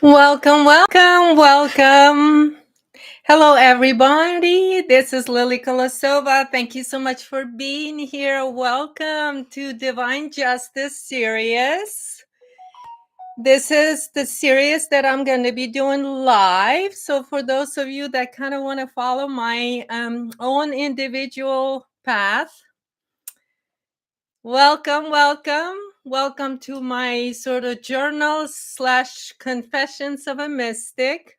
Welcome, welcome, welcome. Hello, everybody. This is Lily Kolosova. Thank you so much for being here. Welcome to Divine Justice Series. This is the series that I'm going to be doing live. So, for those of you that kind of want to follow my own individual path, welcome, welcome. Welcome to my sort of journal slash confessions of a mystic,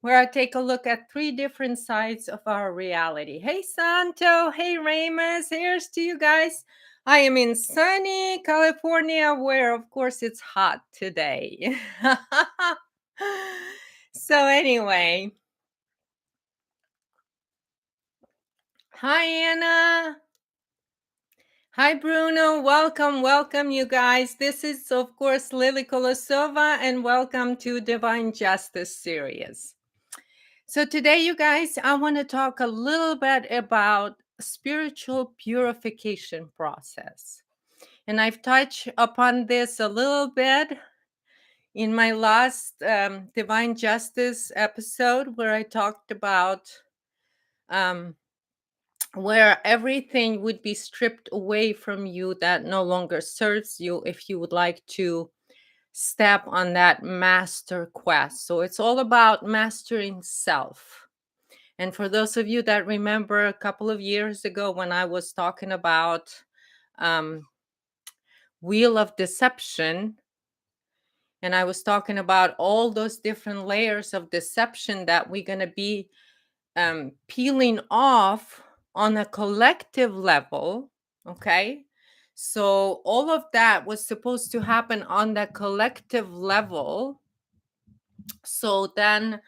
where I take a look at three different sides of our reality. Hey, Santo. Hey, Ramus. Here's to you guys. I am in sunny California, where, of course, it's hot today. So, anyway, hi, Anna. Hi, Bruno. Welcome, welcome, you guys. This is, of course, Lily Kolosova, and welcome to Divine Justice Series. So today, you guys, I want to talk a little bit about spiritual purification process. And I've touched upon this a little bit in my last Divine Justice episode, where I talked about um, where everything would be stripped away from you that no longer serves you if you would like to step on that master quest. So it's all about mastering self. And for those of you that remember a couple of years ago when I was talking about wheel of deception, and I was talking about all those different layers of deception that we're going to be peeling off on a collective level, okay? So all of that was supposed to happen on the collective level. So then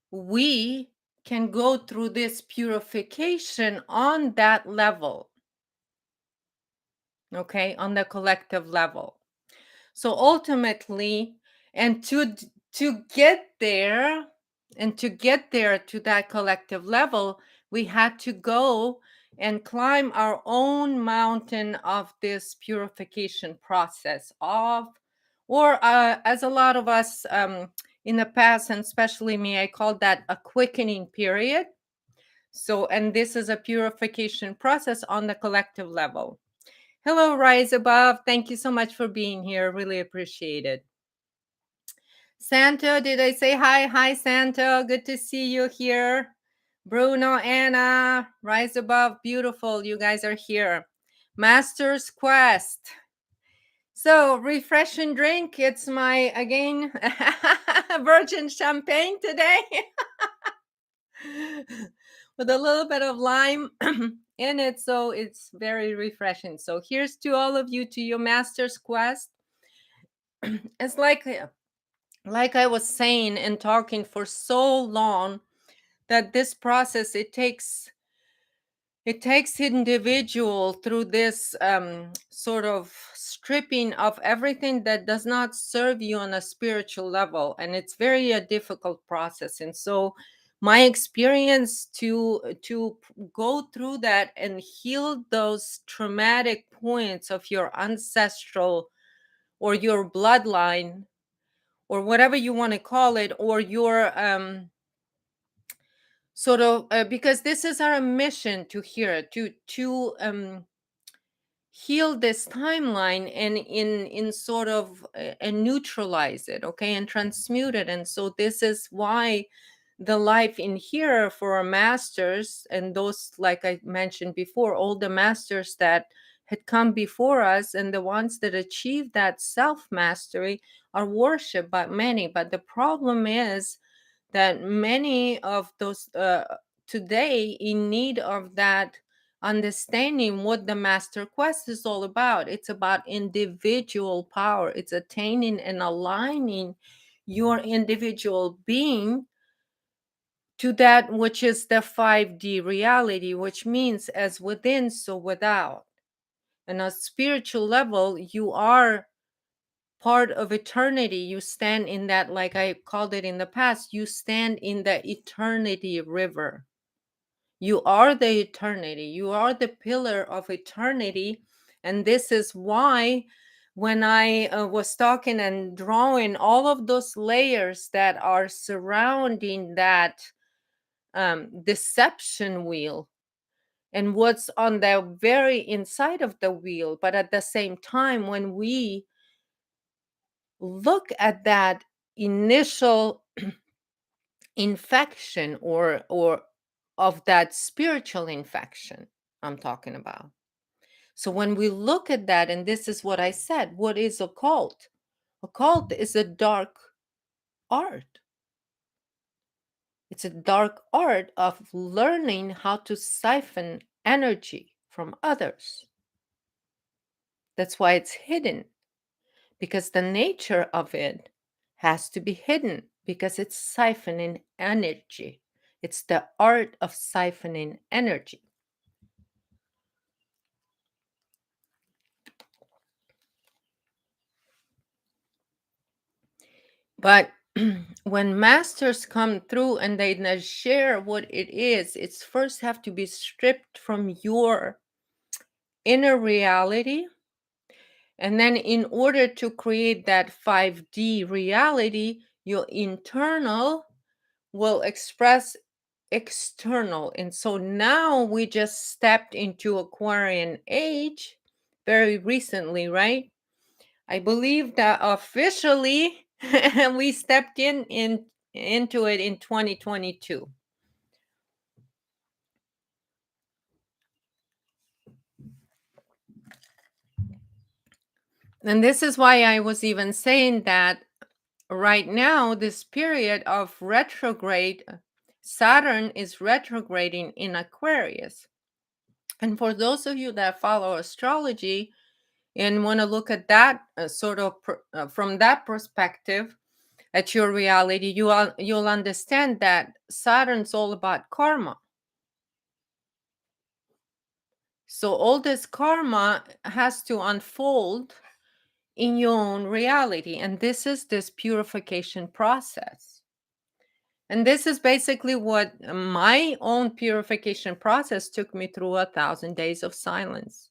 we can go through this purification on that level, okay, on the collective level. So ultimately, and to get there, and to get there to that collective level, we had to go and climb our own mountain of this purification process of, or as a lot of us in the past, and especially me, I called that a quickening period. So, and this is a purification process on the collective level. Hello, Rise Above. Thank you so much for being here. Really appreciate it. Santo, did I say hi? Hi, Santo. Good to see you here. Bruno, Anna, Rise Above. Beautiful. You guys are here. Master's Quest. So, refresh and drink. It's my, again, virgin champagne today. With a little bit of lime in it, so it's very refreshing. So here's to all of you, to your master's quest. It's like I was saying and talking for so long, that this process, it takes individual through this sort of stripping of everything that does not serve you on a spiritual level, and it's very a difficult process. And so my experience to go through that and heal those traumatic points of your ancestral or your bloodline, or whatever you want to call it, or your sort of because this is our mission to hear, to heal this timeline, and in sort of and neutralize it, okay, and transmute it. And so this is why the life in here for our masters, and those, like I mentioned before, all the masters that had come before us, and the ones that achieved that self mastery, are worshipped by many. But the problem is that many of those today in need of that understanding what the master quest is all about. It's about individual power. It's attaining and aligning your individual being to that which is the 5D reality, which means as within, so without. And on a spiritual level, you are part of eternity. You stand in that, like I called it in the past, you stand in the eternity river. You are the eternity. You are the pillar of eternity. And this is why when I was talking and drawing all of those layers that are surrounding that deception wheel and what's on the very inside of the wheel. But at the same time, when we look at that initial infection or of that spiritual infection I'm talking about. So when we look at that, and this is what I said, what is occult? Occult is a dark art. It's a dark art of learning how to siphon energy from others. That's why it's hidden, because the nature of it has to be hidden because it's siphoning energy. It's the art of siphoning energy. But when masters come through and they share what it is, it's first have to be stripped from your inner reality. And then in order to create that 5D reality, your internal will express external. And so now we just stepped into Aquarian age very recently, right? I believe that officially we stepped into it in 2022. And this is why I was even saying that right now, this period of retrograde, Saturn is retrograding in Aquarius. And for those of you that follow astrology and want to look at that from that perspective at your reality, you'll understand that Saturn's all about karma. So all this karma has to unfold in your own reality, and this is this purification process. And this is basically what my own purification process took me through 1,000 days of silence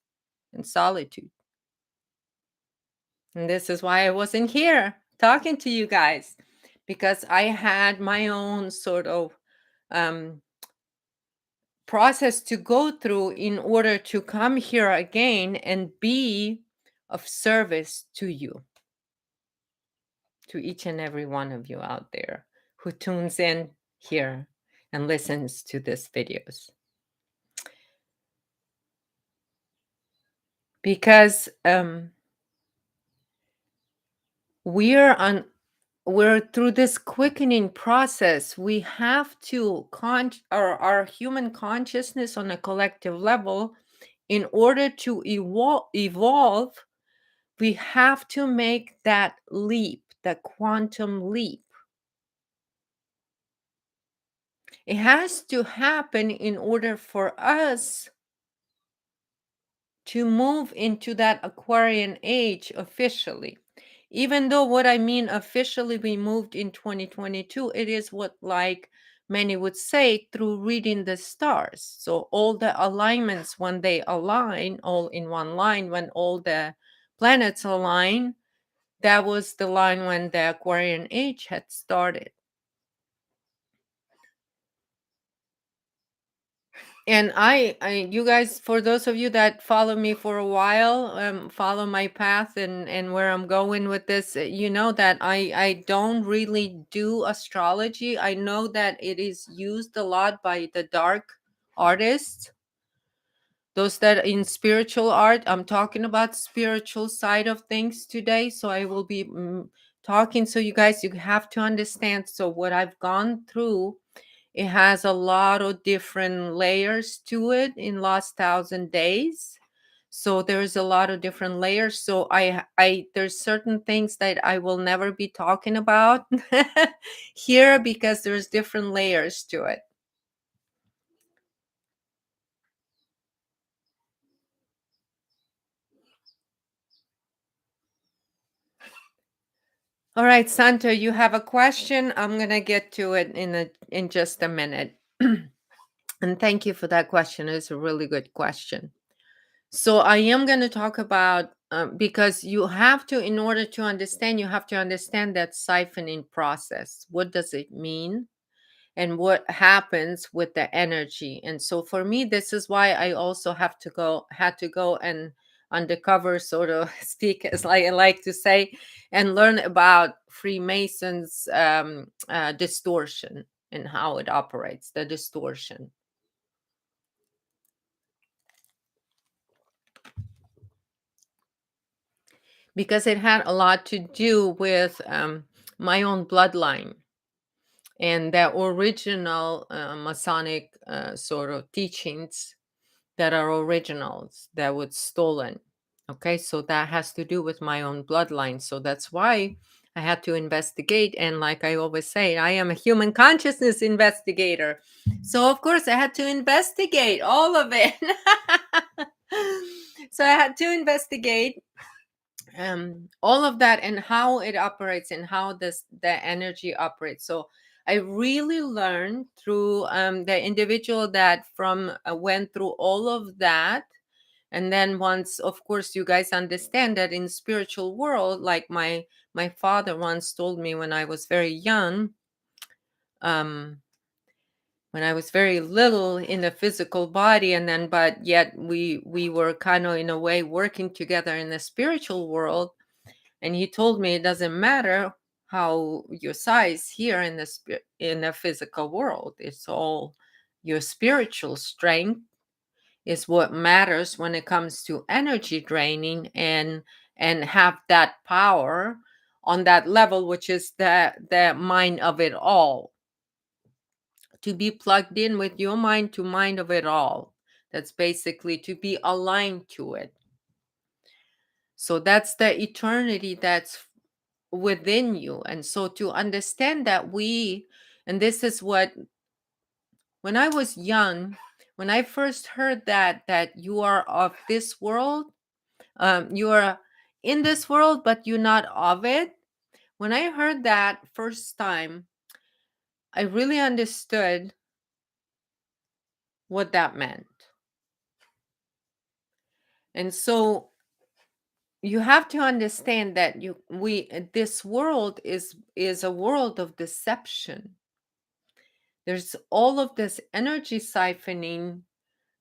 and solitude. And this is why I wasn't here talking to you guys, because I had my own sort of process to go through in order to come here again and be of service to you, to each and every one of you out there who tunes in here and listens to these videos. Because we're through this quickening process. We have to our human consciousness on a collective level, in order to evolve, we have to make that leap, the quantum leap. It has to happen in order for us to move into that Aquarian age officially. Even though what I mean officially we moved in 2022, it is what like many would say through reading the stars. So all the alignments, when they align all in one line, when all the planets align, that was the line when the Aquarian age had started. And you guys, for those of you that follow me for a while, follow my path and where I'm going with this, you know that I don't really do astrology. I know that it is used a lot by the dark artists, those that in spiritual art. I'm talking about spiritual side of things today, so I will be talking. So you guys, you have to understand. So what I've gone through, it has a lot of different layers to it in last 1,000 days. So there's a lot of different layers. So I there's certain things that I will never be talking about here because there's different layers to it. All right, Santa, you have a question. I'm gonna get to it in just a minute. And thank you for that question. It's a really good question. So I am going to talk about because you have to, in order to understand, you have to understand that siphoning process. What does it mean? And what happens with the energy? And so for me, this is why I also had to go and undercover, sort of speak, as I like to say, and learn about Freemasons distortion and how it operates, the distortion, because it had a lot to do with my own bloodline and the original Masonic sort of teachings that are originals that was stolen. Okay, so that has to do with my own bloodline. So that's why I had to investigate. And like I always say, I am a human consciousness investigator. So of course I had to investigate all of it. So I had to investigate all of that and how it operates and how the energy operates. So I really learned through the individual that from went through all of that. And then once, of course, you guys understand that in spiritual world, like my father once told me when I was very young, um when I was very little in the physical body, and then but yet we were kind of in a way working together in the spiritual world. And he told me it doesn't matter how your size here in in the physical world. It's all your spiritual strength is what matters when it comes to energy draining and have that power on that level, which is the mind of it all. To be plugged in with your mind to mind of it all. That's basically to be aligned to it. So that's the eternity that's within you. And so to understand that and this is what, when I was young, when I first heard that you are of this world, you are in this world but you're not of it. When I heard that first time, I really understood what that meant. And so you have to understand that this world is a world of deception. There's all of this energy siphoning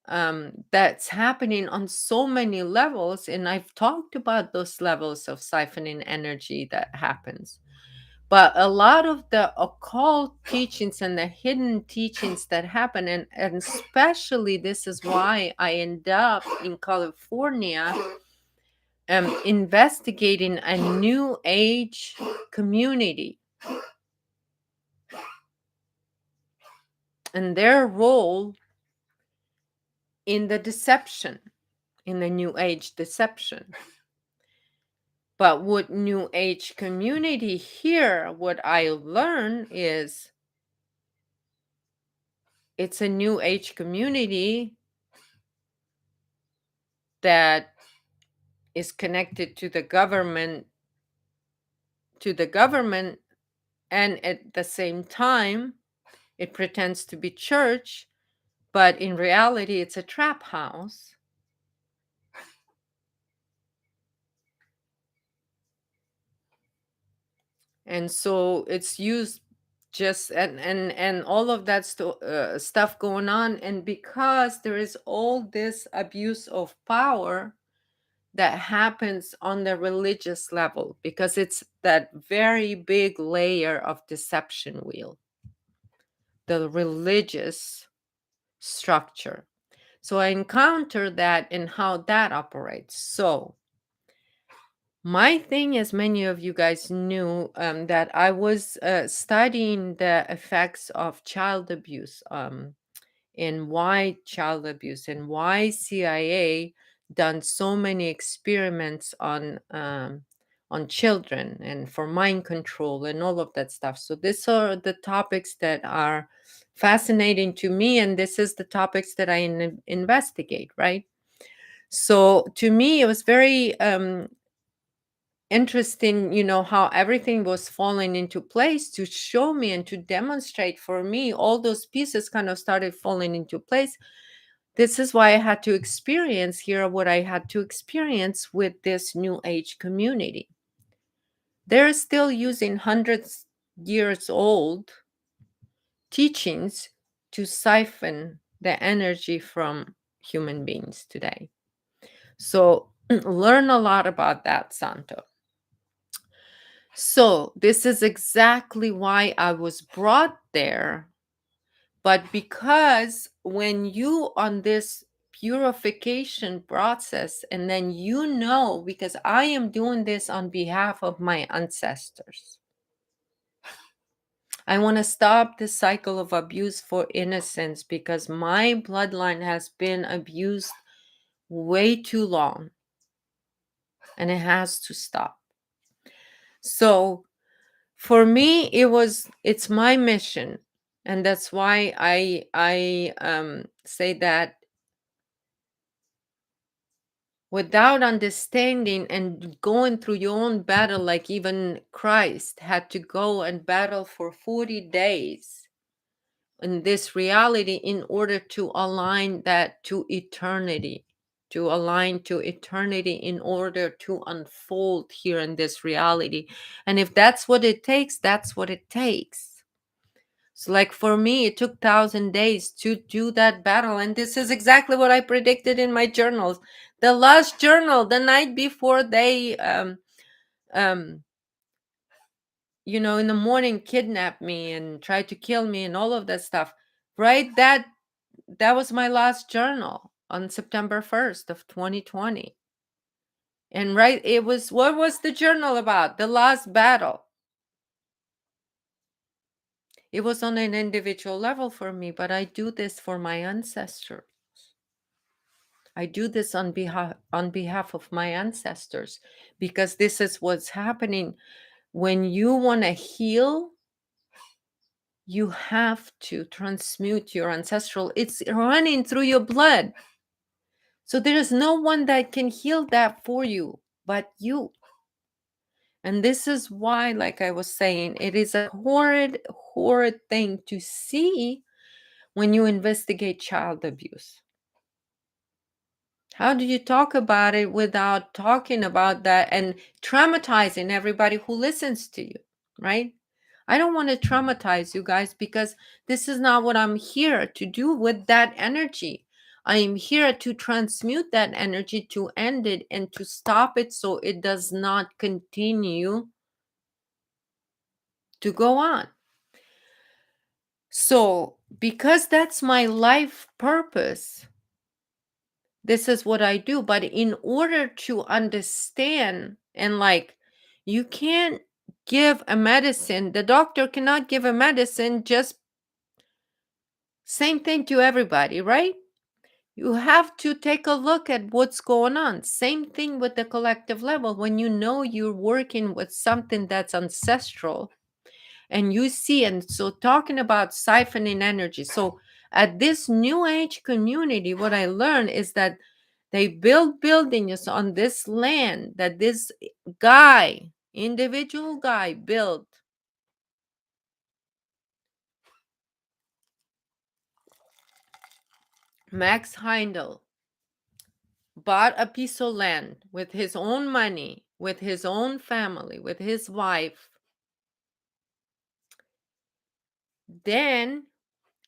that's happening on so many levels, and I've talked about those levels of siphoning energy that happens. But a lot of the occult teachings and the hidden teachings that happen, and especially this is why I end up in California investigating a new age community and their role in the deception, in the new age deception. But what new age community here, what I learn is it's a new age community that is connected to the government, and at the same time it pretends to be church, but in reality it's a trap house. And so it's used just and all of that stuff going on, and because there is all this abuse of power that happens on the religious level, because it's that very big layer of deception wheel, the religious structure. So I encountered that and how that operates. So my thing, as many of you guys knew, that I was studying the effects of child abuse, and why child abuse, and why CIA done so many experiments on children and for mind control and all of that stuff. So these are the topics that are fascinating to me, and this is the topics that I investigate, right? So to me, it was very interesting, how everything was falling into place to show me and to demonstrate for me. All those pieces kind of started falling into place This is why I had to experience here what I had to experience with this New Age community. They're still using hundreds years old teachings to siphon the energy from human beings today. So learn a lot about that, Santo. So this is exactly why I was brought there. But because when you on this purification process, and then because I am doing this on behalf of my ancestors, I want to stop the cycle of abuse for innocence because my bloodline has been abused way too long and it has to stop. So for me it's my mission, and that's why I say that without understanding and going through your own battle, like even Christ had to go and battle for 40 days in this reality in order to align that to eternity, to align to eternity in order to unfold here in this reality. And if that's what it takes, that's what it takes. So, like for me, it took 1,000 days to do that battle. And this is exactly what I predicted in my journals. The last journal, the night before they, um, in the morning, kidnapped me and tried to kill me and all of that stuff. Right? That was my last journal on September 1st of 2020. And right, what was the journal about? The last battle. It was on an individual level for me, but I do this for my ancestors. I do this on behalf of my ancestors, because this is what's happening. When you want to heal, you have to transmute your ancestral. It's running through your blood. So there is no one that can heal that for you but you. And this is why, like I was saying, it is a horrid, horrid thing to see when you investigate child abuse. How do you talk about it without talking about that and traumatizing everybody who listens to you, right? I don't want to traumatize you guys, because this is not what I'm here to do with that energy. I am here to transmute that energy, to end it and to stop it so it does not continue to go on. So, because that's my life purpose, this is what I do. But in order to understand, and like, you can't give a medicine, the doctor cannot give a medicine just same thing to everybody, right? You have to take a look at what's going on. Same thing with the collective level. When you know you're working with something that's ancestral, and you see, and so talking about siphoning energy. So at this new age community, what I learned is that they build buildings on this land that this individual guy built. Max Heindel bought a piece of land with his own money, with his own family, with his wife. Then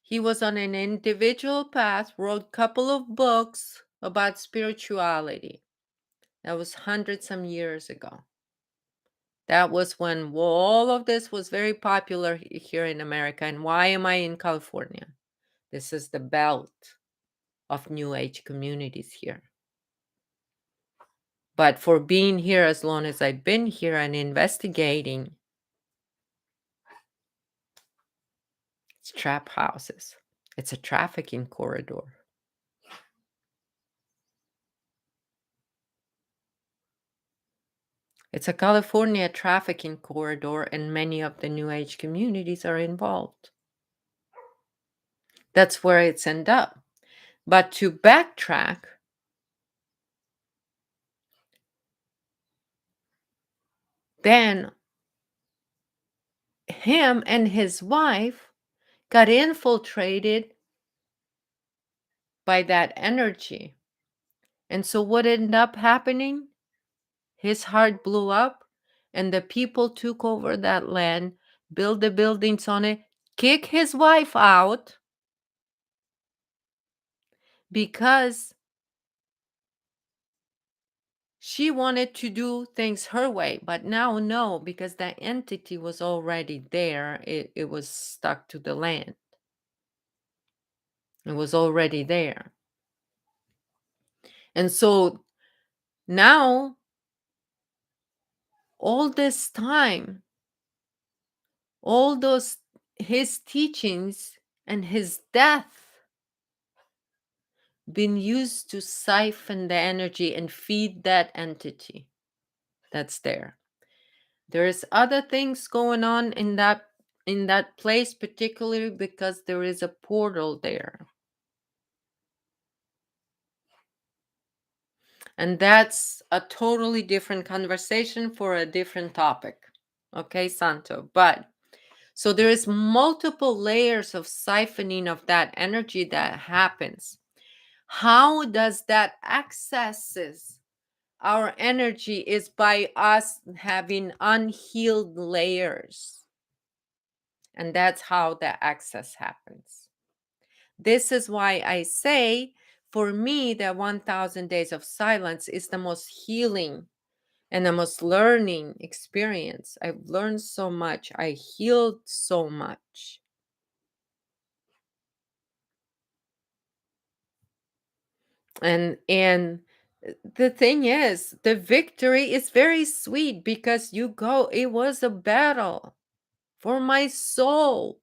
he was on an individual path, wrote a couple of books about spirituality. That was hundreds some years ago. That was when all of this was very popular here in America. And why am I in California? This is the belt of New Age communities here. But for being here as long as I've been here and investigating, it's trap houses. It's a trafficking corridor. It's a California trafficking corridor, and many of the New Age communities are involved. That's where it's end up. But to backtrack, then him and his wife got infiltrated by that energy. And so what ended up happening? His heart blew up, and the people took over that land, built the buildings on it, kick his wife out because she wanted to do things her way. But now, no, because that entity was already there. It was stuck to the land. It was already there. And so now, all this time, all those his teachings and his death been used to siphon the energy and feed that entity that's there. There's other things going on in that place, particularly because there is a portal there. And that's a totally different conversation for a different topic. Okay, Santo. But so there is multiple layers of siphoning of that energy that happens. How does that accesses our energy is by us having unhealed layers. And that's how the access happens. This is why I say, for me, the 1000 days of silence is the most healing and the most learning experience. I've learned so much. I healed so much. And the thing is, the victory is very sweet because it was a battle for my soul.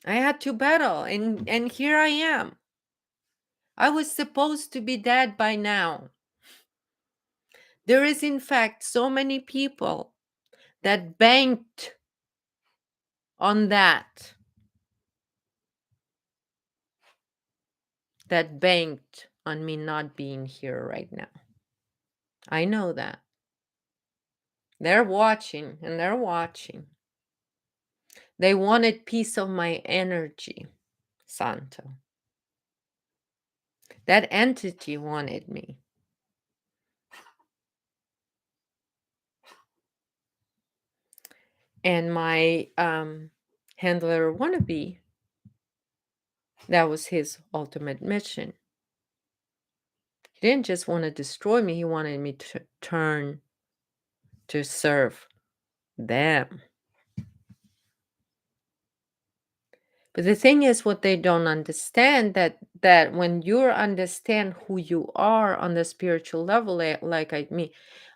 I had to battle, and here I am. I was supposed to be dead by now. There is, in fact, so many people that banked on that banked on me not being here right now. I know that. They're watching, and they're watching. They wanted piece of my energy, Santo. That entity wanted me. And my handler wannabe, that was his ultimate mission. He didn't just want to destroy me, he wanted me to turn to serve them. But the thing is, what they don't understand, that when you understand who you are on the spiritual level,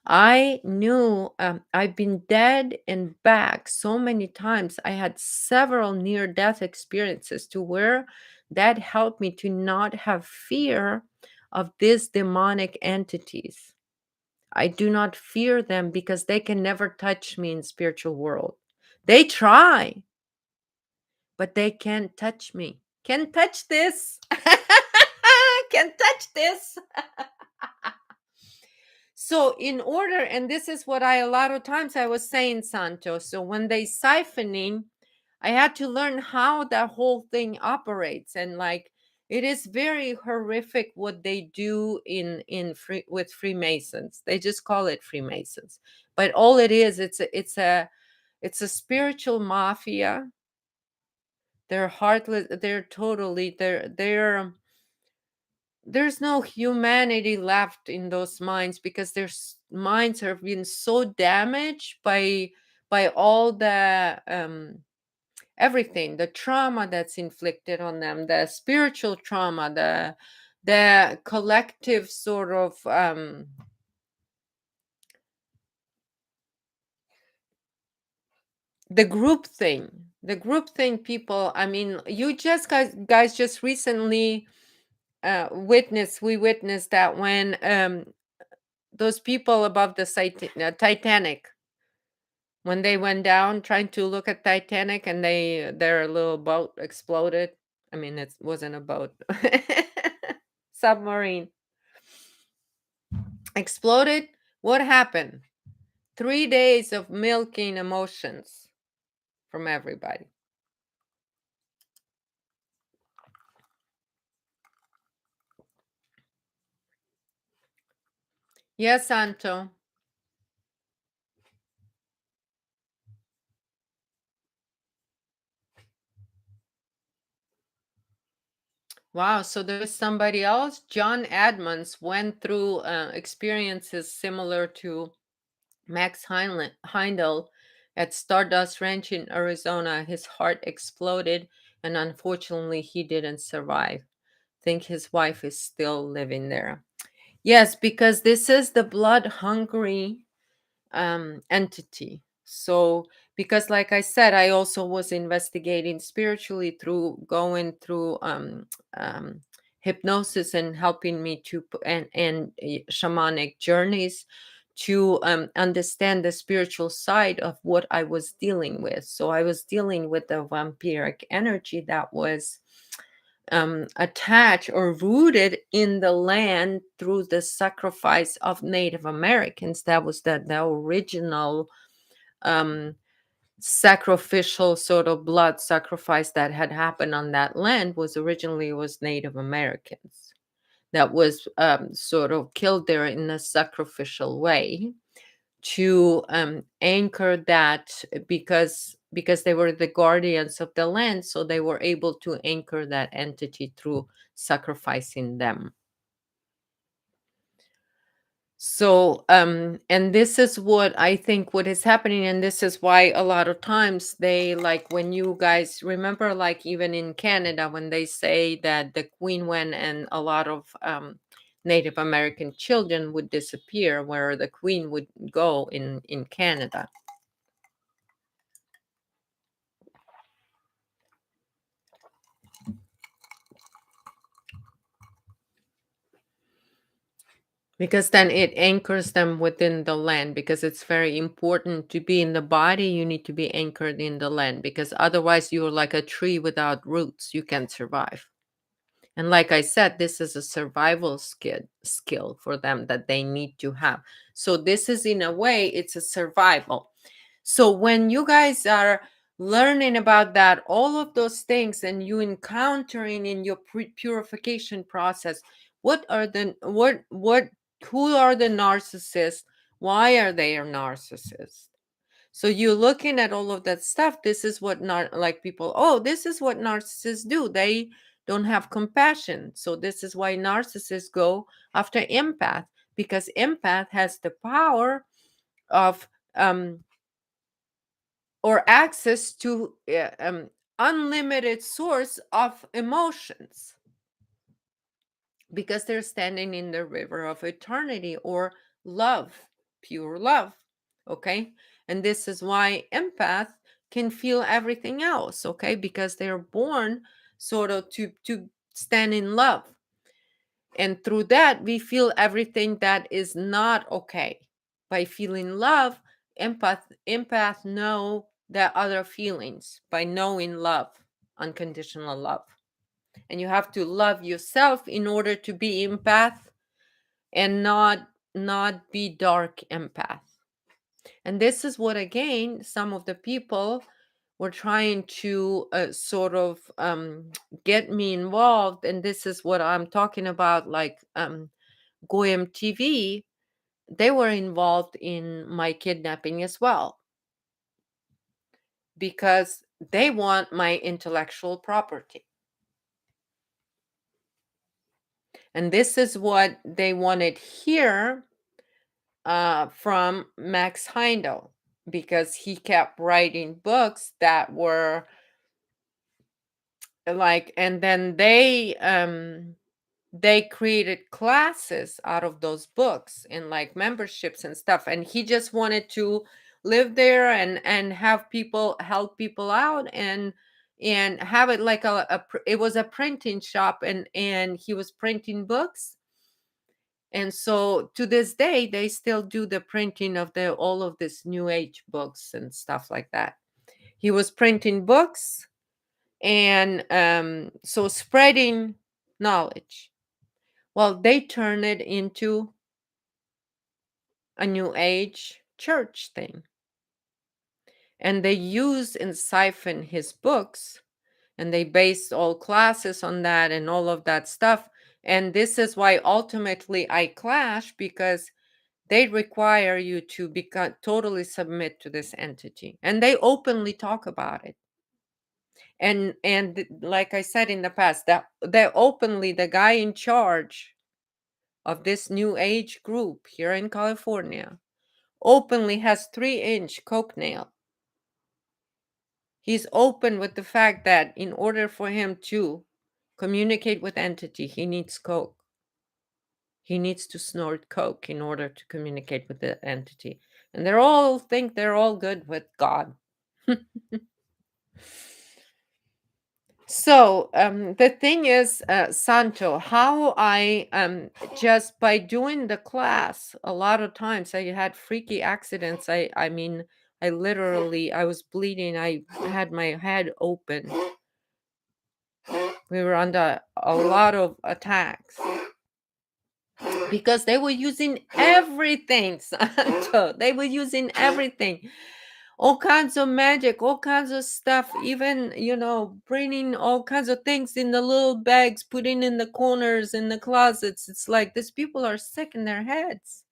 I knew, I've been dead and back so many times. I had several near-death experiences to where that helped me to not have fear of these demonic entities. I do not fear them because they can never touch me in spiritual world. They try, but they can't touch me. Can't touch this. Can't touch this. So in order, and this is what a lot of times I was saying, Santo. So when they siphoning, I had to learn how that whole thing operates. And like, it is very horrific what they do with Freemasons. They just call it Freemasons. But all it is, it's a spiritual mafia. They're heartless. There's no humanity left in those minds because their minds have been so damaged by all the everything, the trauma that's inflicted on them, the spiritual trauma, the collective sort of the group thing people. I mean, you just guys just recently we witnessed that when those people above the Titanic, when they went down trying to look at Titanic, and their little boat exploded. I mean, it wasn't a boat. Submarine exploded. What happened? 3 days of milking emotions from everybody. Yes, Santo. Wow, so there is somebody else. John Edmonds went through experiences similar to Max Heindel at Stardust Ranch in Arizona. His heart exploded, and unfortunately, he didn't survive. Think his wife is still living there. Yes, because this is the blood hungry entity. So, because like I said, I also was investigating spiritually through going through um, hypnosis and helping me to and shamanic journeys to understand the spiritual side of what I was dealing with. So I was dealing with the vampiric energy that was attached or rooted in the land through the sacrifice of Native Americans. That was the original um, sacrificial sort of blood sacrifice that had happened on that land. Was originally was Native Americans that was sort of killed there in a sacrificial way to anchor that, because they were the guardians of the land, so they were able to anchor that entity through sacrificing them. So and this is what I think what is happening, and this is why a lot of times they, like, when you guys remember, like even in Canada, when they say that the queen went and a lot of Native American children would disappear, where the queen would go in Canada. Because then it anchors them within the land, because it's very important to be in the body. You need to be anchored in the land, because otherwise you're like a tree without roots. You can't survive. And like I said, this is a survival skill for them that they need to have. So this is, in a way, it's a survival. So when you guys are learning about that, all of those things, and you encountering in your purification process, what who are the narcissists? Why are they a narcissist? So you're looking at all of that stuff. This is what like people, oh, this is what narcissists do. They don't have compassion. So this is why narcissists go after empath, because empath has the power of um or access to unlimited source of emotions, because they're standing in the river of eternity, or love, pure love. Okay. And this is why empath can feel everything else. Okay. Because they're born sort of to stand in love, and through that we feel everything that is not okay. By feeling love, empath know the other feelings by knowing love, unconditional love. And you have to love yourself in order to be empath, and not be dark empath. And this is what, again, some of the people were trying to sort of get me involved. And this is what I'm talking about, like Goyim TV. They were involved in my kidnapping as well, because they want my intellectual property. And this is what they wanted here from Max Heindel, because he kept writing books that were like, and then they created classes out of those books, and like memberships and stuff, and he just wanted to live there and have people help people out, and have it like it was a printing shop, and he was printing books. And so to this day they still do the printing of the all of this new age books and stuff like that. He was printing books, and so spreading knowledge. Well, they turn it into a new age church thing, and they use and siphon his books, and they based all classes on that and all of that stuff. And this is why ultimately I clash, because they require you to become totally submit to this entity, and they openly talk about it. And like I said in the past, that they openly, the guy in charge of this new age group here in California openly has 3-inch coke nail. He's open with the fact that in order for him to communicate with entity, he needs coke. He needs to snort coke in order to communicate with the entity. And they all think they're all good with God. So the thing is, Santo, how I just by doing the class, a lot of times I had freaky accidents. I mean, I literally, I was bleeding. I had my head open. We were under a lot of attacks because they were using everything, Santo. They were using everything. All kinds of magic, all kinds of stuff, even, bringing all kinds of things in the little bags, putting in the corners, in the closets. It's like these people are sick in their heads.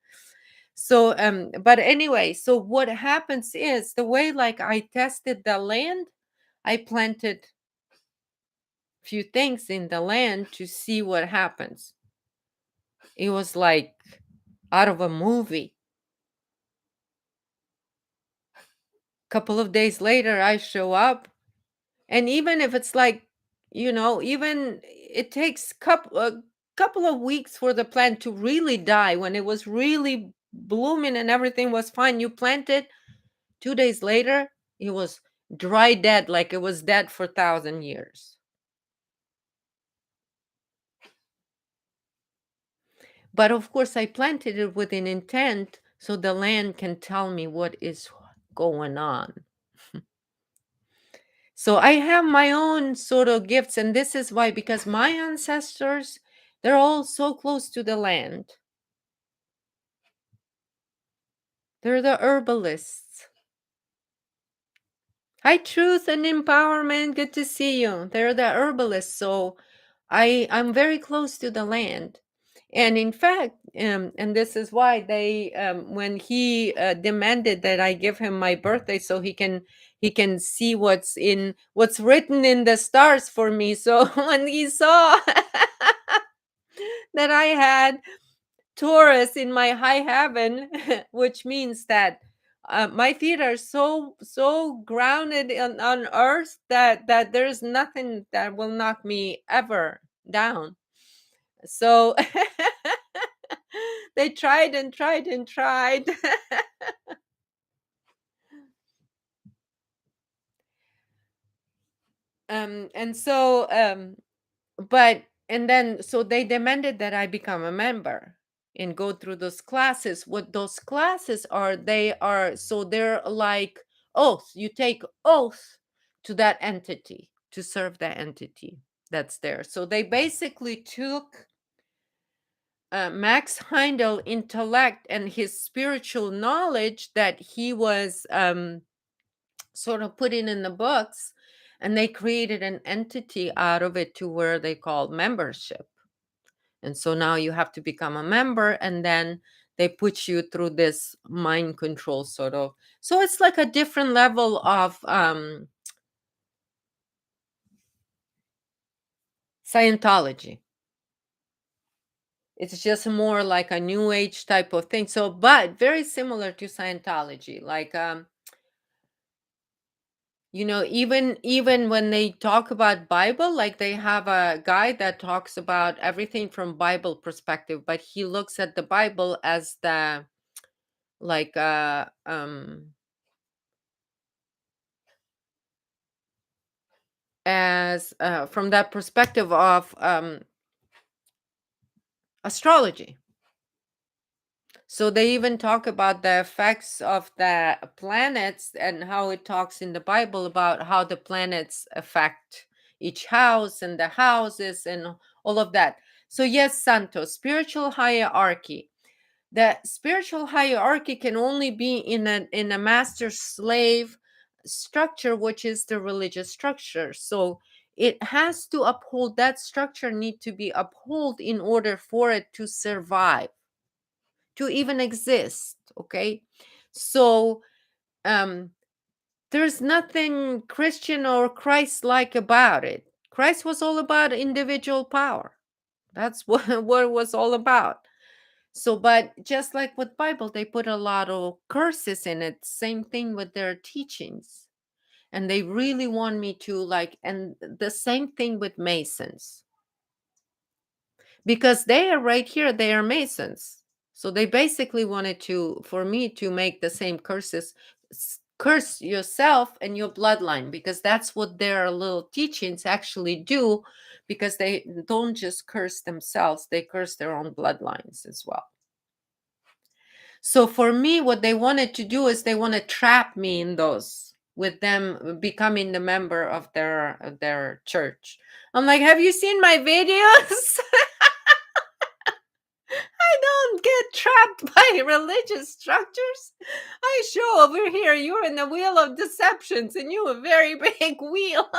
So, but anyway, so what happens is the way like I tested the land, I planted few things in the land to see what happens. It was like out of a movie. Couple of days later, I show up, and even if it's like, even it takes a couple of weeks for the plant to really die. When it was really blooming and everything was fine, you plant it. 2 days later, it was dry dead, like it was dead for 1,000 years. But of course, I planted it with an intent so the land can tell me what is going on. So I have my own sort of gifts, and this is why, because my ancestors, they're all so close to the land. They're the herbalists. Hi, Truth and Empowerment. Good to see you. They're the herbalists. So I'm very close to the land. And in fact, and this is why they, when he demanded that I give him my birthday so he can see what's written in the stars for me. So when he saw that I had Taurus in my high heaven, which means that my feet are so grounded on earth that there's nothing that will knock me ever down. So they tried and tried and tried. And so but and then so they demanded that I become a member and go through those classes. What those classes are, they're like oath. You take oath to that entity, to serve that entity that's there. So they basically took Max Heindel intellect and his spiritual knowledge that he was sort of putting in the books, and they created an entity out of it to where they call membership. And so now you have to become a member, and then they put you through this mind control sort of. So it's like a different level of Scientology. It's just more like a new age type of thing. So, but very similar to Scientology. Like even when they talk about Bible, like they have a guy that talks about everything from Bible perspective, but he looks at the Bible as the like as from that perspective of astrology. So they even talk about the effects of the planets and how it talks in the Bible about how the planets affect each house and the houses and all of that. So yes, Santo, spiritual hierarchy. The spiritual hierarchy can only be in a master slave structure, which is the religious structure. So it has to uphold, that structure need to be upheld in order for it to survive, to even exist. Okay. So um there's nothing Christian or Christ like about it. Christ was all about individual power. That's what it was all about. So, but just like with Bible, they put a lot of curses in it. Same thing with their teachings. And they really want me to like, and the same thing with Masons, because they are right here, they are Masons. So they basically wanted to, for me to make the same curses, curse yourself and your bloodline, because that's what their little teachings actually do, because they don't just curse themselves, they curse their own bloodlines as well. So for me, what they wanted to do is they want to trap me in those, with them becoming the member of their church. I'm like, have you seen my videos? I don't get trapped by religious structures. I show over here you're in the wheel of deceptions, and you a very big wheel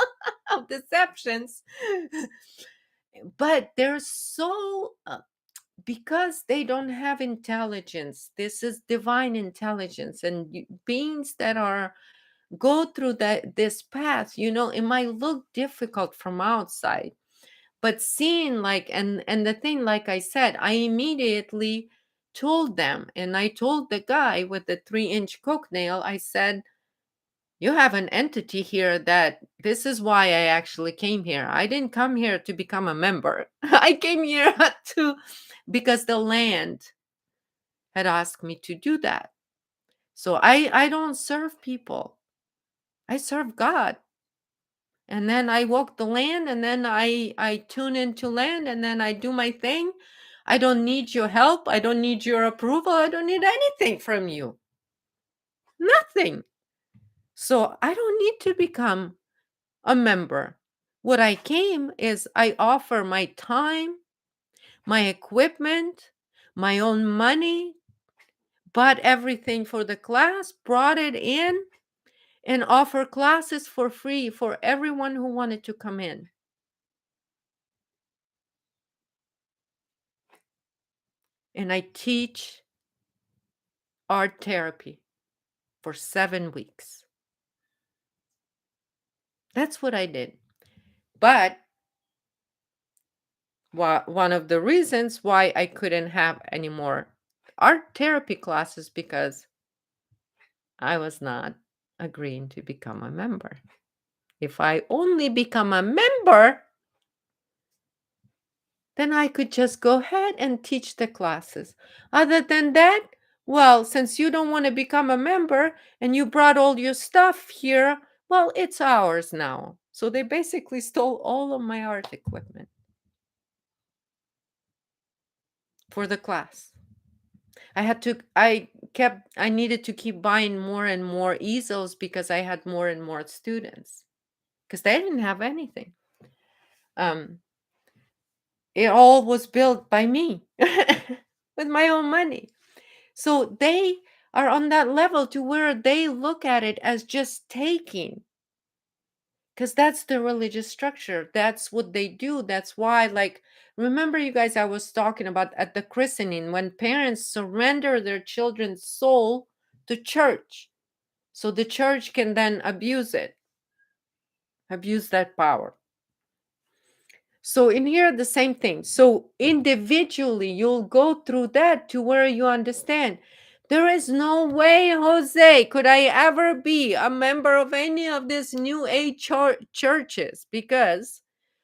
of deceptions. But they're so because they don't have intelligence. This is divine intelligence, and beings that are go through this path, it might look difficult from outside, but seeing, like, and the thing, like I said, I immediately told them, and I told the guy with the 3-inch coke nail, I said, you have an entity here, that this is why I actually came here. I didn't come here to become a member. I came here to because the land had asked me to do that. So I don't serve people. I serve God. And then I walk the land, and then I tune into land, and then I do my thing. I don't need your help. I don't need your approval. I don't need anything from you. Nothing. So I don't need to become a member. What I came is I offer my time, my equipment, my own money, bought everything for the class, brought it in, and offer classes for free for everyone who wanted to come in. And I teach art therapy for 7 weeks. That's what I did. But one of the reasons why I couldn't have any more art therapy classes, because I was not agreeing to become a member. If I only become a member, then I could just go ahead and teach the classes. Other than that, well, since you don't want to become a member and you brought all your stuff here, well, it's ours now. So they basically stole all of my art equipment for the class. I needed to keep buying more and more easels because I had more and more students, because they didn't have anything. Um, it all was built by me with my own money. So they are on that level to where they look at it as just taking, because that's the religious structure. That's what they do. That's why, like, remember, you guys, I was talking about at the christening, when parents surrender their children's soul to church, so the church can then abuse that power. So in here, the same thing. So individually, you'll go through that to where you understand. There is no way, Jose, could I ever be a member of any of these new age churches, because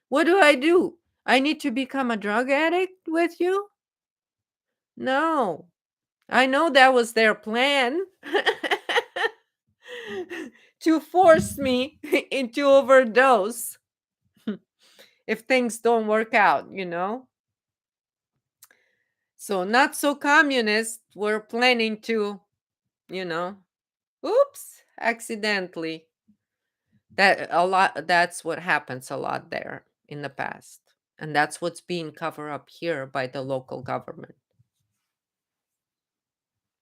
what do? I need to become a drug addict with you? No. I know that was their plan to force me into overdose if things don't work out. So not so communist, we're planning to, you know, oops, accidentally. That's what happens a lot there in the past. And that's what's being covered up here by the local government.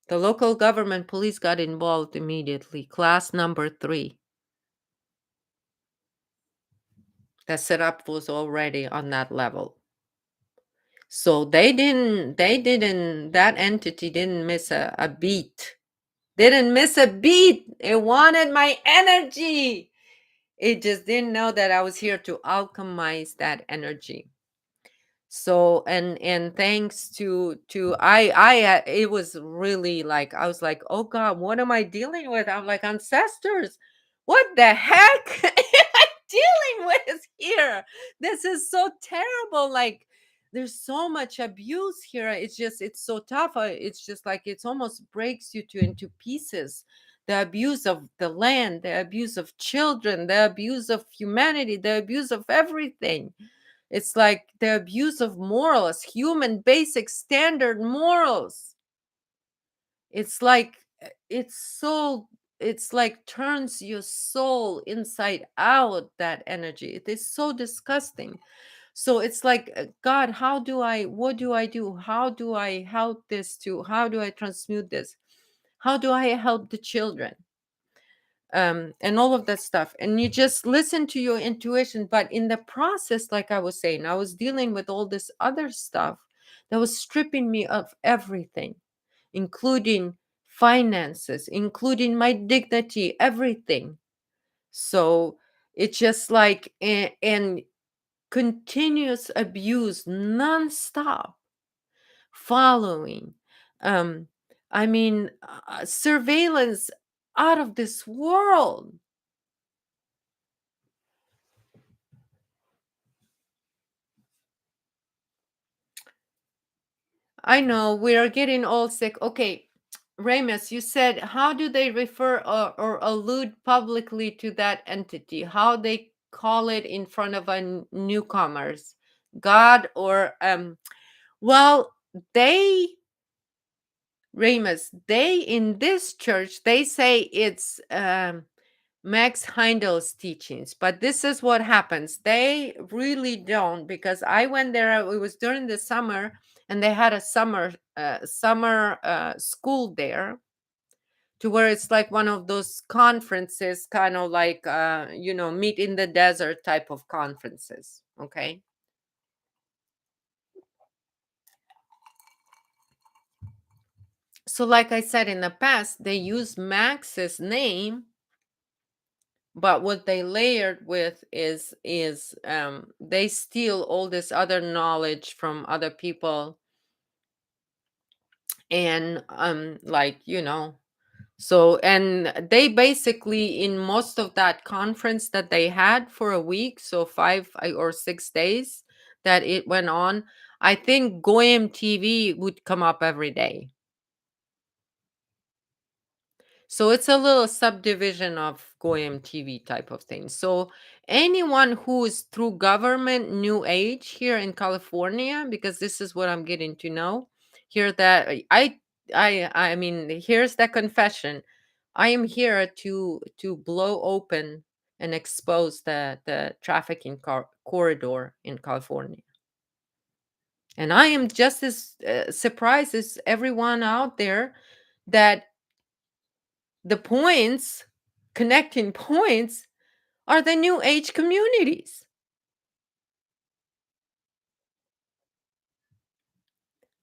The local government police got involved immediately. Class number 3. The setup was already on that level. So that entity didn't miss a beat. Didn't miss a beat. It wanted my energy. It just didn't know that I was here to alchemize that energy. So and thanks to it was really like, I was like, oh God, what am I dealing with? I'm like, ancestors, what the heck am I dealing with here? This is so terrible. Like, there's so much abuse here. It's so tough. It's just like, it's almost breaks you into pieces. The abuse of the land, the abuse of children, the abuse of humanity, the abuse of everything. It's like the abuse of morals, human basic standard morals. It's like, it's so, it's like turns your soul inside out, that energy. It is so disgusting. So it's like, God, what do I do? How do I help this to, how do I transmute this? How do I help the children? And all of that stuff, and you just listen to your intuition. But in the process, like I was saying, I was dealing with all this other stuff that was stripping me of everything, including finances, including my dignity, everything. So it's just like, and continuous abuse nonstop, following, um I mean, surveillance out of this world. I know we are getting all sick. Okay, Ramus, you said, how do they refer or allude publicly to that entity? How they call it in front of newcomers? God or well, they, Ramus, they in this church, they say it's Max Heindel's teachings, but this is what happens. They really don't, because I went there. It was during the summer, and they had a summer school there, to where it's like one of those conferences, kind of like meet in the desert type of conferences. Okay, so like I said in the past, they use Max's name, but what they layered with is they steal all this other knowledge from other people, and like, so, and they basically, in most of that conference that they had for a week, so 5 or 6 days that it went on, I think Goyim TV would come up every day. So it's a little subdivision of Goyim TV type of thing. So anyone who is through government new age here in California, because this is what I'm getting to know here, that I mean, here's the confession. I am here to blow open and expose the trafficking corridor in California. And I am just as surprised as everyone out there that the points, connecting points, are the new age communities.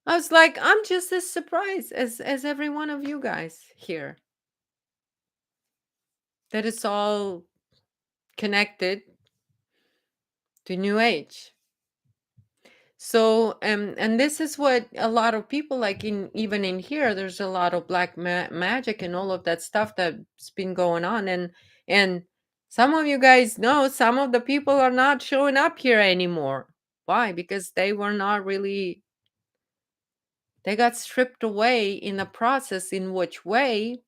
I was like, I'm just as surprised as every one of you guys here, that it's all connected to new age. So and this is what a lot of people, like, in even in here, there's a lot of black magic and all of that stuff that's been going on, and some of you guys know some of the people are not showing up here anymore. Why? Because they were not really, they got stripped away in the process. In which way?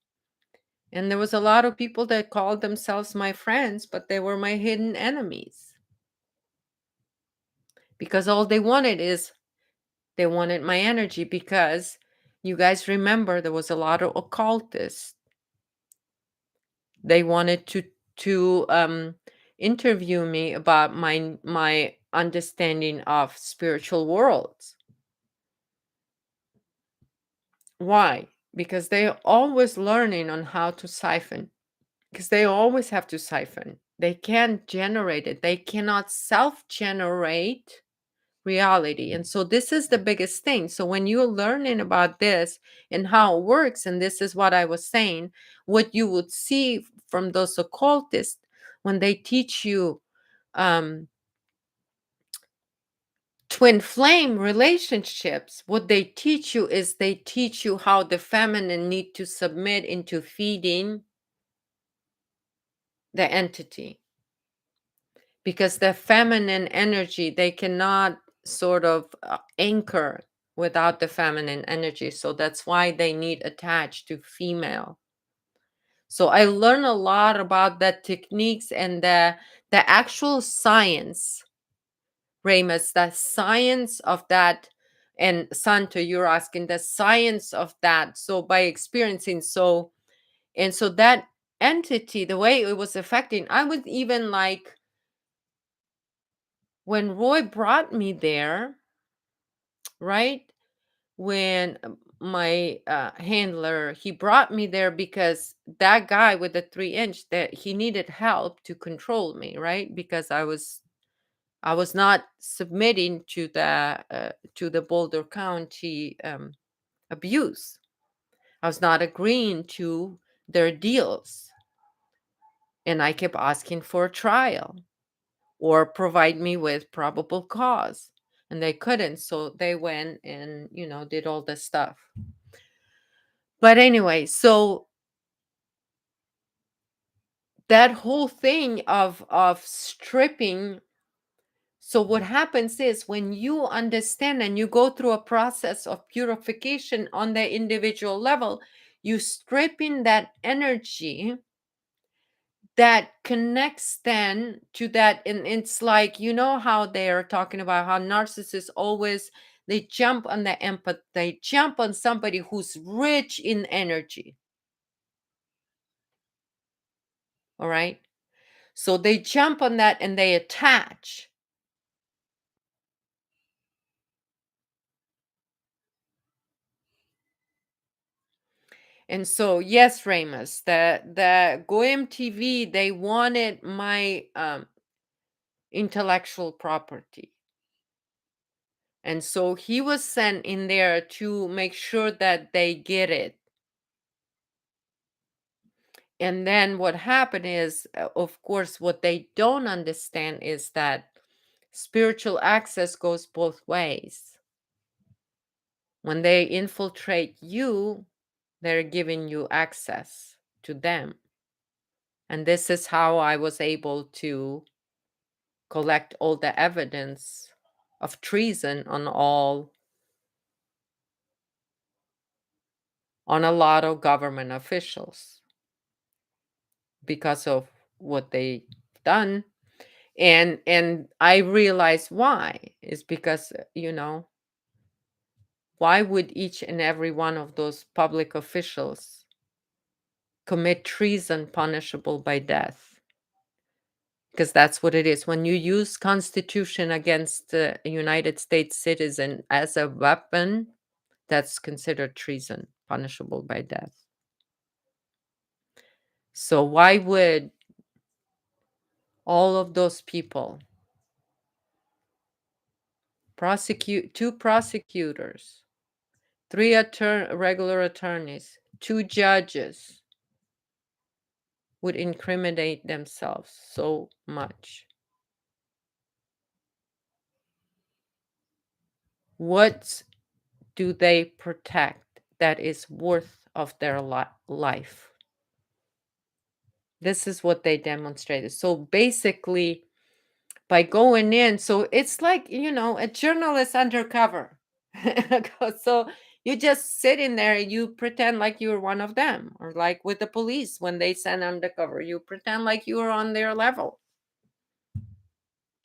And there was a lot of people that called themselves my friends, but they were my hidden enemies, because all they wanted is, they wanted my energy. Because you guys remember, there was a lot of occultists. They wanted to interview me about my understanding of spiritual worlds. Why? Because they're always learning on how to siphon. Because they always have to siphon. They can't generate it. They cannot self generate reality. And so this is the biggest thing. So when you're learning about this and how it works, and this is what I was saying, what you would see from those occultists when they teach you um, twin flame relationships, what they teach you is they teach you how the feminine need to submit into feeding the entity, because the feminine energy, they cannot sort of anchor without the feminine energy. So that's why they need attached to female. So I learn a lot about the techniques and the actual science, Ramus, the science of that. And Santo, you're asking the science of that. So by experiencing, so that entity, the way it was affecting, I was even like, when Roy brought me there, right? When my handler, he brought me there because that guy with the 3 inch, that he needed help to control me, right? Because I was not submitting to the Boulder County abuse. I was not agreeing to their deals, and I kept asking for a trial or provide me with probable cause, and they couldn't. So they went and did all this stuff. But anyway, so that whole thing of stripping. So what happens is, when you understand and you go through a process of purification on the individual level, you stripping that energy that connects then to that. And it's like, how they are talking about how narcissists always, they jump on the empath, they jump on somebody who's rich in energy. All right. So they jump on that and they attach. And so, yes, Ramus, the Goem TV, they wanted my intellectual property. And so he was sent in there to make sure that they get it. And then what happened is, of course, what they don't understand is that spiritual access goes both ways. When they infiltrate you, they're giving you access to them. And this is how I was able to collect all the evidence of treason on a lot of government officials, because of what they done. And I realized why is because, why would each and every one of those public officials commit treason punishable by death? Because that's what it is. When you use Constitution against a United States citizen as a weapon, that's considered treason, punishable by death. So why would all of those people, two prosecutors, three regular attorneys, two judges, would incriminate themselves so much? What do they protect that is worth of their life? This is what they demonstrated. So basically, by going in, so it's like, a journalist undercover. So you just sit in there, you pretend like you're one of them, or like with the police when they send undercover, you pretend like you're on their level.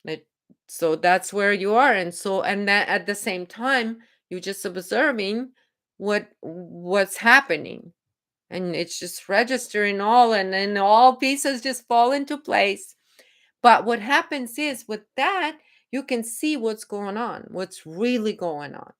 It, so that's where you are. And then at the same time, you're just observing what's happening, and it's just registering all, and then all pieces just fall into place. But what happens is, with that, you can see what's going on, what's really going on.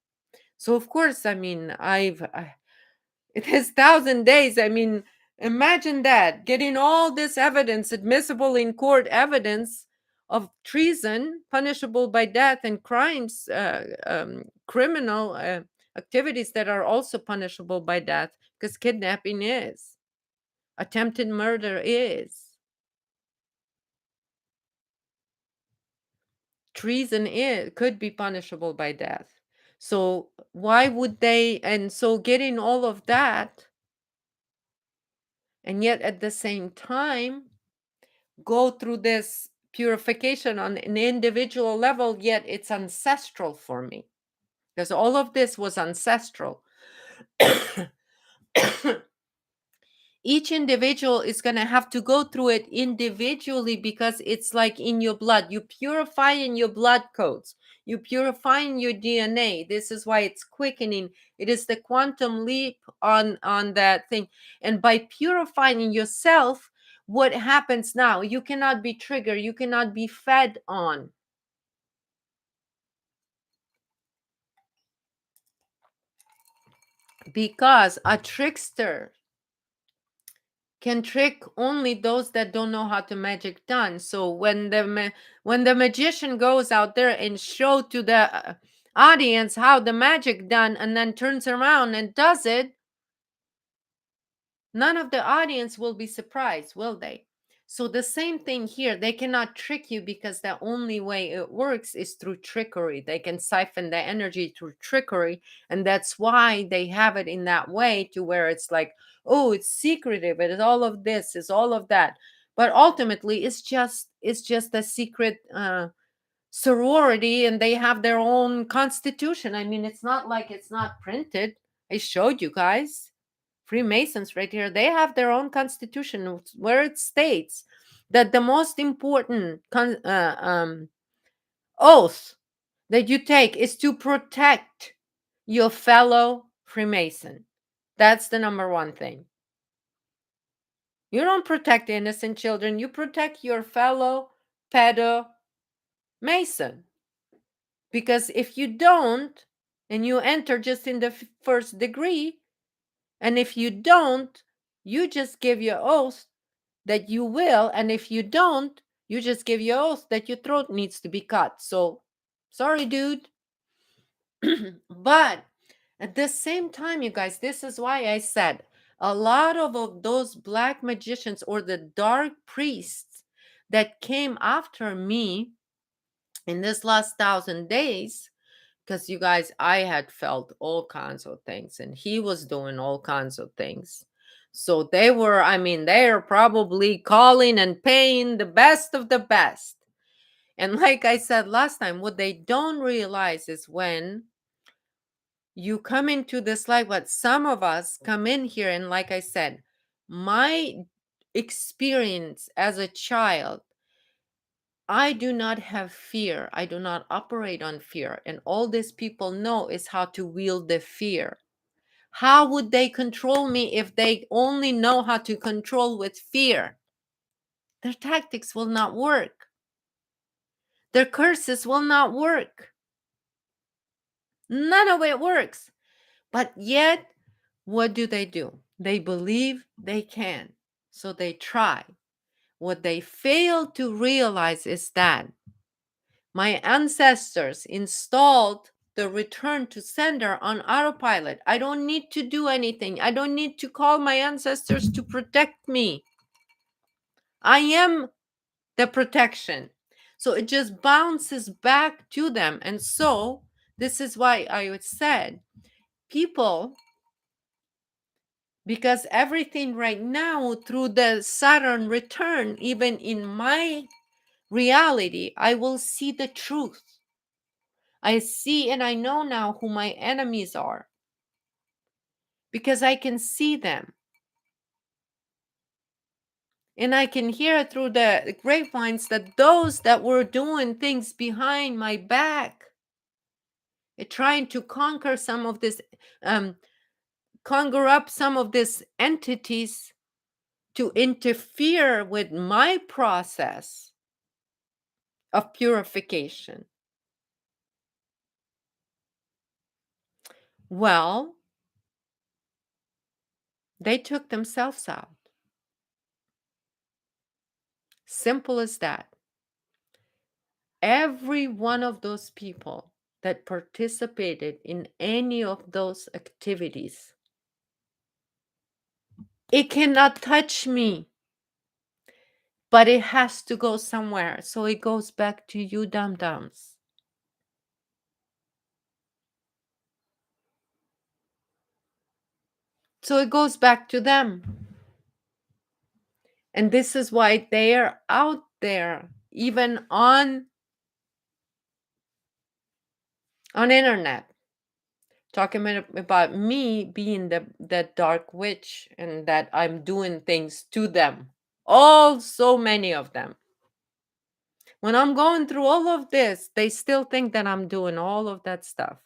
So of course, I mean, it has 1,000 days. I mean, imagine that, getting all this evidence, admissible in court evidence, of treason, punishable by death, and crimes, criminal activities that are also punishable by death, because kidnapping is, attempted murder is, treason is, could be punishable by death. So why would they? And so getting all of that, and yet at the same time go through this purification on an individual level, yet it's ancestral for me, because all of this was ancestral. Each individual is going to have to go through it individually, because it's like in your blood. You purify in your blood codes, you purify in your DNA. This is why it's quickening. It is the quantum leap on that thing. And by purifying yourself, what happens now? You cannot be triggered, you cannot be fed on, because a trickster can trick only those that don't know how to magic done. So when when the magician goes out there and show to the audience how the magic done, and then turns around and does it, none of the audience will be surprised, will they? So the same thing here. They cannot trick you, because the only way it works is through trickery. They can siphon the energy through trickery, and that's why they have it in that way, to where it's like, oh, it's secretive, it is all of this, is all of that. But ultimately it's just a secret sorority, and they have their own constitution. I mean, it's not like it's not printed. I showed you guys. Freemasons right here, they have their own constitution, where it states that the most important oath that you take is to protect your fellow Freemason. That's the number one thing. You don't protect innocent children, you protect your fellow pedo Mason. Because if you don't, and you enter just in the first degree, and if you don't, you just give your oath that you will, and if you don't, you just give your oath that your throat needs to be cut. So sorry, dude. But at the same time, you guys, this is why I said a lot of those black magicians, or the dark priests that came after me in this last 1,000 days, because you guys, I had felt all kinds of things, and he was doing all kinds of things. So they were, I mean, they're probably calling and paying the best of the best. And like I said last time, what they don't realize is when you come into this life, what some of us come in here, and like I said, my experience as a child, I do not have fear. I do not operate on fear. And all these people know is how to wield the fear. How would they control me if they only know how to control with fear? Their tactics will not work. Their curses will not work. None of it works. But yet, what do? They believe they can. So they try. What they fail to realize is that my ancestors installed the return to sender on autopilot. I don't need to do anything. I don't need to call my ancestors to protect me. I am the protection. So it just bounces back to them. And so this is why I would said, people, because everything right now through the Saturn return, even in my reality, I will see the truth. I see and I know now who my enemies are, because I can see them. And I can hear through the grapevines that those that were doing things behind my back, trying to conquer some of this, conjure up some of these entities to interfere with my process of purification. Well, they took themselves out. Simple as that. every one of those people that participated in any of those activities, it cannot touch me, but it has to go somewhere. So it goes back to you, dum dums. So it goes back to them. And this is why they're out there, even on internet, talking about me being the dark witch and that I'm doing things to them. All so many of them. When I'm going through all of this, they still think that I'm doing all of that stuff.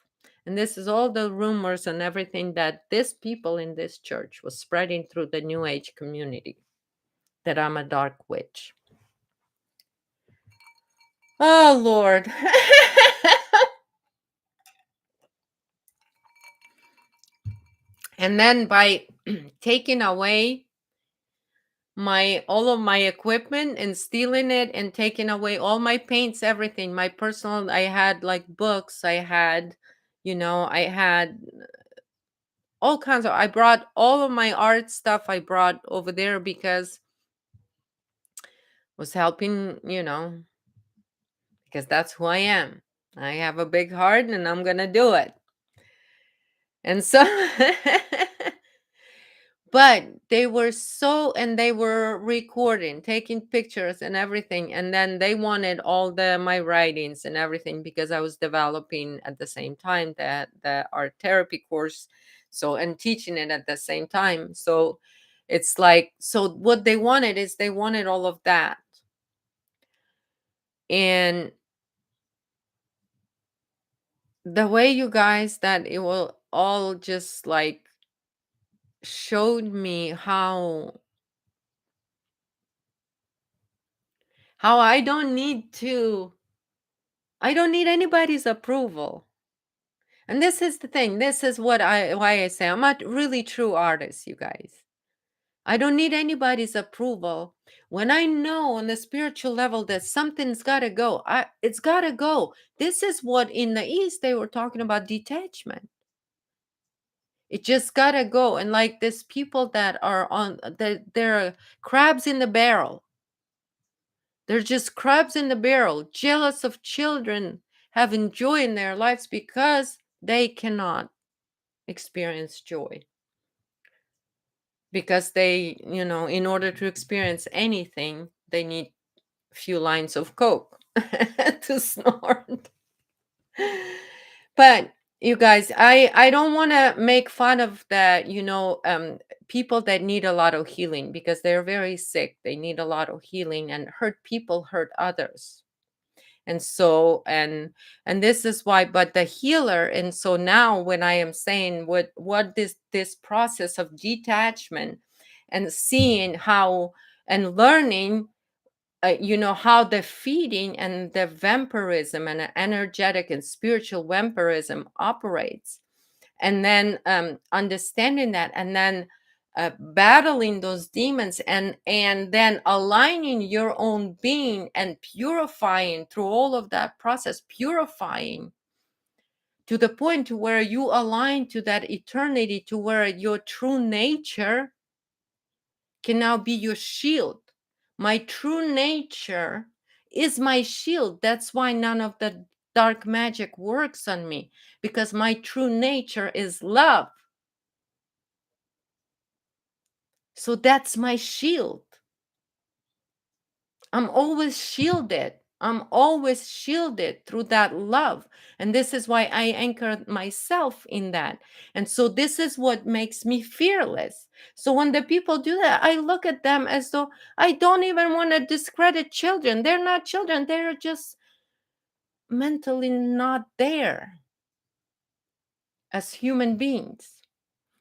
And this is all the rumors and everything that these people in this church was spreading through the New Age community, that I'm a dark witch. Oh, Lord. And then by taking away all of my equipment and stealing it and taking away all my paints, everything, my personal, I had like books, I had, I had all kinds of, I brought all of my art stuff, I brought over there because was helping, because that's who I am. I have a big heart and I'm gonna do it. And so but they were recording, taking pictures and everything, and then they wanted all my writings and everything, because I was developing at the same time the art therapy course, so, and teaching it at the same time. So it's like, so what they wanted is they wanted all of that. And the way, you guys, that it will all just like showed me how I don't need anybody's approval. And this is the thing. This is why I say I'm a really true artist, you guys. I don't need anybody's approval. When I know on the spiritual level that something's got to go, it's got to go. This is what in the East they were talking about, detachment. It just got to go. And like these people that are they're crabs in the barrel. They're just crabs in the barrel, jealous of children having joy in their lives because they cannot experience joy. Because they, in order to experience anything, they need a few lines of coke to snort. But you guys, I don't want to make fun of the, people that need a lot of healing, because they're very sick. They need a lot of healing, and hurt people hurt others. And so, and this is why, but the healer, and so now when I am saying what this process of detachment and seeing how and learning, how the feeding and the vampirism and energetic and spiritual vampirism operates, and then understanding that, and then battling those demons, and then aligning your own being and purifying through all of that process, purifying to the point to where you align to that eternity, to where your true nature can now be your shield. My true nature is my shield. That's why none of the dark magic works on me, because my true nature is love. So that's my shield. I'm always shielded. I'm always shielded through that love. And this is why I anchor myself in that. And so this is what makes me fearless. So when the people do that, I look at them as though I don't even want to discredit children. They're not children, they're just mentally not there as human beings,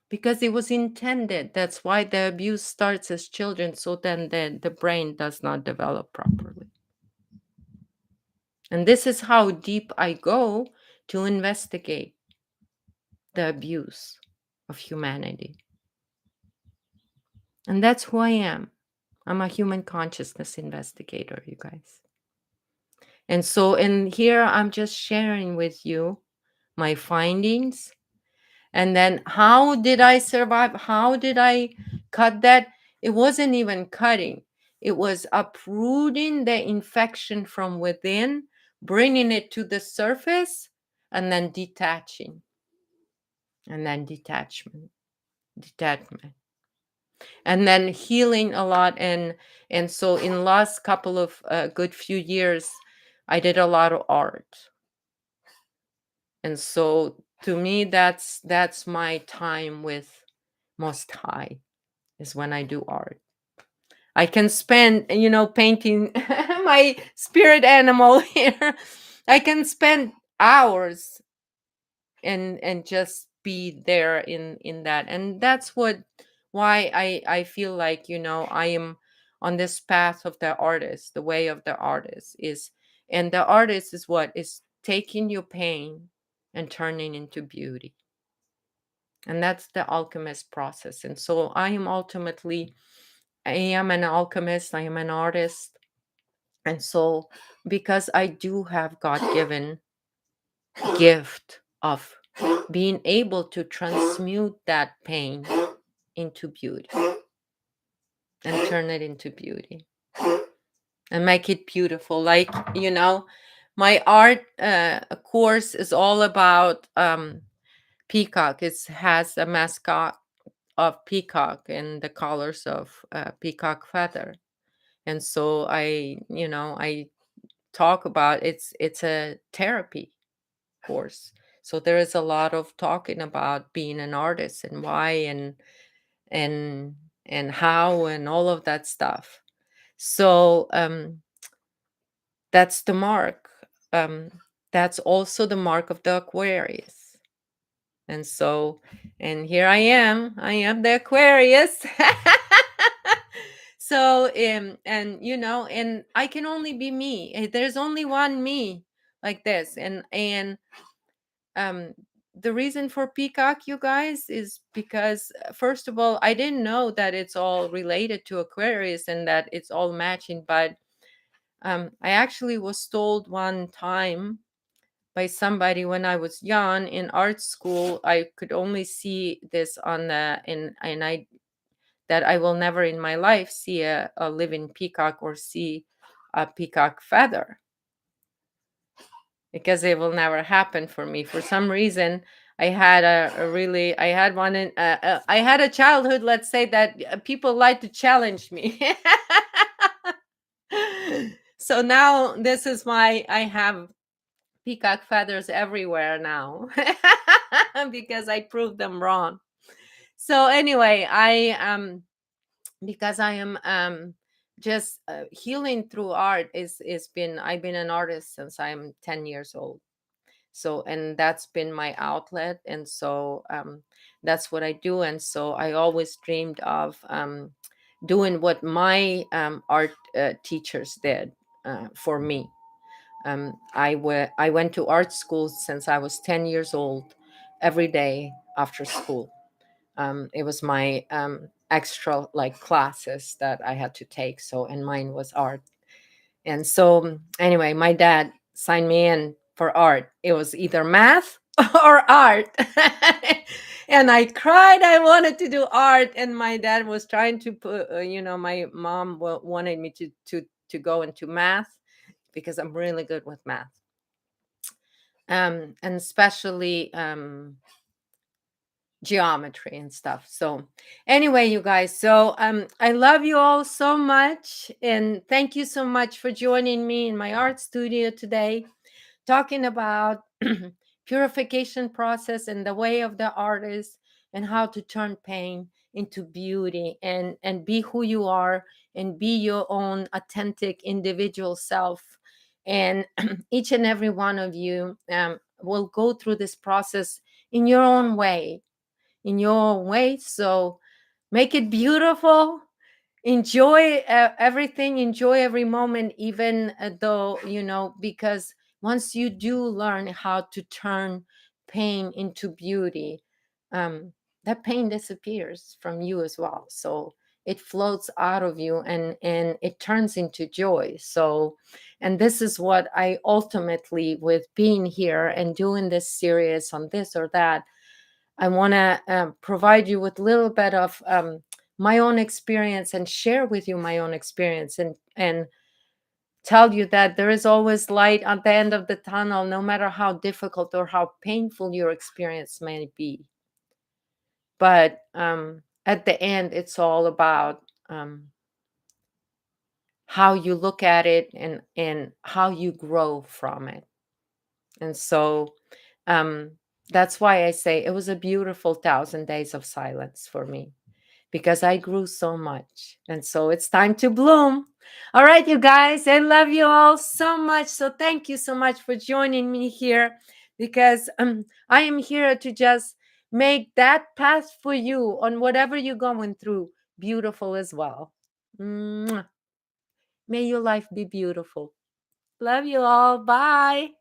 because it was intended. That's why the abuse starts as children, so then the brain does not develop properly. And this is how deep I go to investigate the abuse of humanity. And that's who I am. I'm a human consciousness investigator, you guys. And so, and here I'm just sharing with you my findings. And then how did I survive? How did I cut that? It wasn't even cutting, it was uprooting the infection from within, bringing it to the surface, and then detaching, and then detachment, and then healing a lot. And so in last couple of good few years, I did a lot of art. And so to me, that's my time with Most High, is when I do art. I can spend, painting my spirit animal here. I can spend hours and just be there in that. And that's why I feel like, I am on this path of the artist, the way of the artist is. And the artist is what is taking your pain and turning into beauty. And that's the alchemist process. And so I am an alchemist, I am an artist. And so, because I do have God-given gift of being able to transmute that pain into beauty and turn it into beauty and make it beautiful. Like, my art course is all about peacock. It has a mascot of peacock and the colors of peacock feather. And so I talk about, it's a therapy course. So there is a lot of talking about being an artist and why and and how and all of that stuff. So that's the mark. Um, that's also the mark of the Aquarius. And so, and here I am the Aquarius. So, and and I can only be me. There's only one me like this. And um the reason for peacock, you guys, is because first of all, I didn't know that it's all related to Aquarius and that it's all matching. But I actually was told one time by somebody when I was young in art school. I could only see this on the and I that I will never in my life see a living peacock or see a peacock feather, because it will never happen for me. For some reason, I had a really, I had one in, I had a childhood, let's say, that people like to challenge me. So now this is I have peacock feathers everywhere now because I proved them wrong. So anyway, because I am just healing through art is been I've been an artist since I'm 10 years old. So, and that's been my outlet. And so that's what I do. And so I always dreamed of doing what my art teachers did for me. I went to art school since I was 10 years old, every day after school. It was my extra like classes that I had to take. So, and mine was art. And so, anyway, my dad signed me in for art. It was either math or art. And I cried. I wanted to do art. And my dad was trying to put, my mom wanted me to go into math because I'm really good with math. And especially geometry and stuff. So anyway, you guys, so I love you all so much, and thank you so much for joining me in my art studio today, talking about purification process and the way of the artist, and how to turn pain into beauty and be who you are and be your own authentic individual self. And each and every one of you will go through this process in your own way, So make it beautiful. Enjoy everything. Enjoy every moment, even though, because once you do learn how to turn pain into beauty, that pain disappears from you as well. So it floats out of you, and it turns into joy. So, and this is what I ultimately, with being here and doing this series on this or that, I want to provide you with a little bit of my own experience, and share with you my own experience, and tell you that there is always light at the end of the tunnel, no matter how difficult or how painful your experience may be. But at the end, it's all about how you look at it, and how you grow from it. And so um, that's why I say it was a beautiful 1,000 days of silence for me, because I grew so much. And so it's time to bloom. All right, you guys, I love you all so much. So thank you so much for joining me here, because I am here to just make that path for you on whatever you're going through beautiful as well. Mwah. May your life be beautiful. Love you all. Bye.